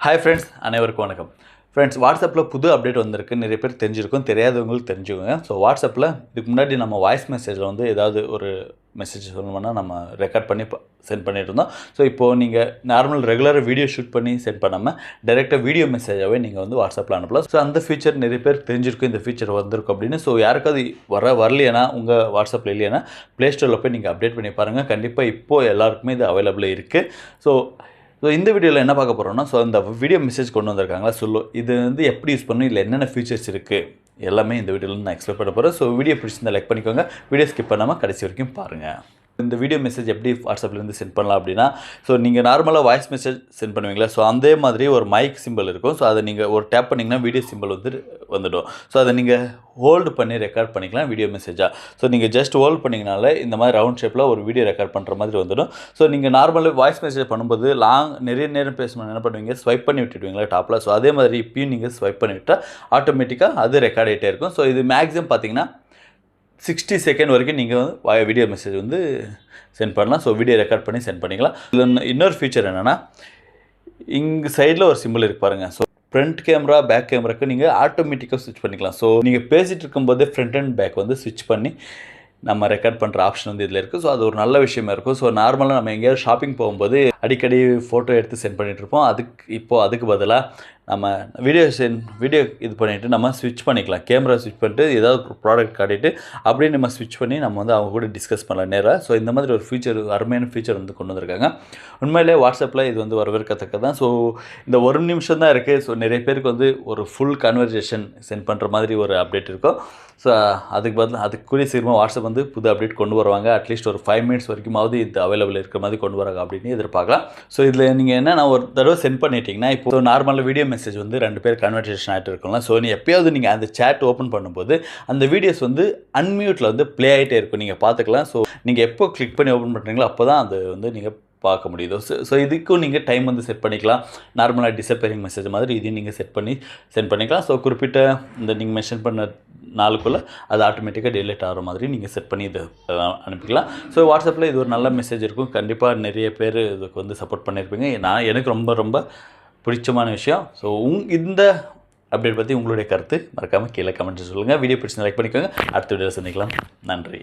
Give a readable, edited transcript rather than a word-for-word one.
Hi friends, அனைவருக்கும் வணக்கம். Friends, வாட்ஸ்அப்பில் புது அப்டேட் வந்திருக்கு. நிறைய பேர் தெரிஞ்சிருக்கும், தெரியாதவங்களுக்கு தெரிஞ்சுக்கோங்க. ஸோ வாட்ஸ்அப்பில் இதுக்கு முன்னாடி நம்ம வாய்ஸ் மெசேஜில் வந்து ஏதாவது ஒரு மெசேஜ் சொல்லணும்னா நம்ம ரெக்கார்ட் பண்ணி சென்ட் பண்ணிட்டு இருந்தோம். ஸோ இப்போது நீங்கள் நார்மல் ரெகுலராக வீடியோ ஷூட் பண்ணி சென்ட் பண்ணாமல் டைரெக்டாக வீடியோ மெசேஜாகவே நீங்கள் வந்து வாட்ஸ்அப்பில் அனுப்பலாம். ஸோ அந்த ஃபீச்சர் நிறைய பேர் தெரிஞ்சிருக்கும், இந்த ஃபீச்சர் வந்திருக்கும் அப்படின்னு. ஸோ யாருக்காவது வரலையேனா உங்கள் வாட்ஸ்அப்பில் இல்லைன்னா ப்ளே ஸ்டோரில் போய் நீங்கள் அப்டேட் பண்ணி பாருங்கள். கண்டிப்பாக இப்போது எல்லாருக்குமே இது அவைலபிளாக இருக்குது. ஸோ இந்த வீடியோவில் என்ன பார்க்க போகிறோம்னா, இந்த வீடியோ மெசேஜ் கொண்டு வந்திருக்காங்களா இது வந்து எப்படி யூஸ் பண்ணணும், இல்லை என்னென்ன ஃபீச்சர்ஸ் இருக்குது எல்லாமே இந்த வீடியோவில் நான் எக்ஸ்பிளைன் பண்ண போகிறேன். ஸோ வீடியோ பிடிச்சிருந்தா லைக் பண்ணிக்கோங்க, வீடியோ ஸ்கிப் பண்ணாமல் கடைசி வரைக்கும் பாருங்கள். இந்த வீடியோ மெசேஜ் எப்படி வாட்ஸ்அப்லேருந்து சென்ட் பண்ணலாம் அப்படின்னா, நீங்கள் நார்மலாக வாய்ஸ் மெசேஜ் சென்ட் பண்ணுவீங்களா, அதே மாதிரி ஒரு மைக் சிம்பிள் இருக்கும். அதை நீங்கள் ஒரு டேப் பண்ணிங்கன்னா வீடியோ சிம்பிள் வந்துடும். அதை நீங்கள் ஹோல்டு பண்ணி ரெக்கார்ட் பண்ணிக்கலாம் வீடியோ மெசேஜாக. நீங்கள் ஜஸ்ட் ஹோல்ட் பண்ணிங்கனால இந்த மாதிரி ரவுண்ட் ஷேப்பில் ஒரு வீடியோ ரெக்கார்ட் பண்ணுற மாதிரி வந்துடும். நீங்கள் நார்மலாக வாய்ஸ் மெசேஜ் பண்ணும்போது நிறைய நேரம் பேசணும் என்ன பண்ணுவீங்க, ஸ்வைப் பண்ணி விட்டுடுவீங்களா டாப்பில். அதே மாதிரி இப்பயும் நீங்கள் ஸ்வைப் பண்ணி விட்டால் ஆட்டோமேட்டிக்காக அது ரெக்கார்ட் ஆகிட்டே இருக்கும். இது மேக்ஸிமம் பார்த்தீங்கன்னா 60 செகண்ட் வரைக்கும் நீங்கள் வந்து வீடியோ மெசேஜ் வந்து சென்ட் பண்ணலாம். வீடியோ ரெக்கார்ட் பண்ணி சென்ட் பண்ணிக்கலாம். இதில் இன்னொரு ஃபீச்சர் என்னென்னா, இங்கே சைடில் ஒரு சிம்பிள் இருக்குது பாருங்கள். ஃப்ரண்ட் கேமரா பேக் கேமராக்கு நீங்கள் ஆட்டோமேட்டிக்காக ஸ்விட்ச் பண்ணிக்கலாம். நீங்கள் பேசிகிட்டு இருக்கும்போதே ஃப்ரண்ட் அண்ட் பேக் வந்து ஸ்விட்ச் பண்ணி நம்ம ரெக்கார்ட் பண்ணுற ஆப்ஷன் வந்து இதில் இருக்குது. அது ஒரு நல்ல விஷயமா இருக்கும். நார்மலாக நம்ம எங்கேயாவது ஷாப்பிங் போகும்போது அடிக்கடி ஃபோட்டோ எடுத்து சென்ட் பண்ணிகிட்ருப்போம். அதுக்கு பதிலாக நம்ம வீடியோ இது பண்ணிவிட்டு நம்ம ஸ்விட்ச் பண்ணிக்கலாம். கேமரா ஸ்விட்ச் பண்ணிட்டு ஏதாவது ப்ராடக்ட் காட்டிட்டு அப்படியே நம்ம ஸ்விட்ச் பண்ணி நம்ம வந்து அவங்க கூட டிஸ்கஸ் பண்ணலாம் நேராக. இந்த மாதிரி ஒரு அருமையான ஃபீச்சர் வந்து கொண்டு வந்திருக்காங்க. உண்மையிலே வாட்ஸ்அப்பில் இது வந்து வரவேற்கத்தக்க தான். இந்த ஒரு நிமிஷம் தான் இருக்குது. நிறைய பேருக்கு வந்து ஒரு ஃபுல் கன்வர்சேஷன் சென்ட் பண்ணுற மாதிரி ஒரு அப்டேட் இருக்கும். அதுக்குரிய சீக்கிரமாக வாட்ஸ்அப் வந்து புது அப்டேட் கொண்டு வருவாங்க. அட்லீஸ்ட் ஒரு 5 மினிட்ஸ் வரைக்குமாவது இது அவைலபிள் இருக்கிற மாதிரி கொண்டு வராங்க அப்படின்னு எதிர்பார்க்கலாம். இதில் நீங்கள் என்னென்னா, ஒரு தடவை சென்ட் பண்ணிட்டீங்கன்னா, இப்போ நார்மலாக வீடியோ மெசேஜ் வந்து 2 பேர் கன்வர்சேஷன் ஆகிட்டு இருக்கலாம். எப்பயாவது நீங்கள் அந்த சேட் ஓப்பன் பண்ணும்போது அந்த வீடியோஸ் வந்து அன்மியூட்டில் வந்து ப்ளே ஆகிட்டே இருக்கும், நீங்கள் பார்த்துக்கலாம். நீங்கள் எப்போ கிளிக் பண்ணி ஓப்பன் பண்ணுறீங்களோ அப்போ தான் அது வந்து நீங்கள் பார்க்க முடியுது. இதுக்கும் நீங்கள் டைம் வந்து செட் பண்ணிக்கலாம். நார்மலாக டிஸப்பியரிங் மெசேஜ் மாதிரி இதையும் நீங்கள் சென்ட் பண்ணிக்கலாம். குறிப்பிட்ட நீங்கள் மென்ஷன் பண்ண நாளுக்குள்ளே அது ஆட்டோமேட்டிக்காக டெலிட் ஆகிற மாதிரி நீங்கள் செட் பண்ணி இதை அனுப்பிக்கலாம். வாட்ஸ்அப்பில் இது ஒரு நல்ல மெசேஜ் இருக்கும். கண்டிப்பாக நிறைய பேர் இதுக்கு வந்து சப்போர்ட் பண்ணியிருப்பீங்க. எனக்கு ரொம்ப ரொம்ப பிடிச்சமான விஷயம். இந்த அப்டேட் பற்றி உங்களுடைய கருத்து மறக்காமல் கீழே கமெண்ட்ஸ் சொல்லுங்கள். வீடியோ பிடிச்சி லைக் பண்ணிக்கோங்க. அடுத்த வீடியோவில் சந்திக்கலாம். நன்றி.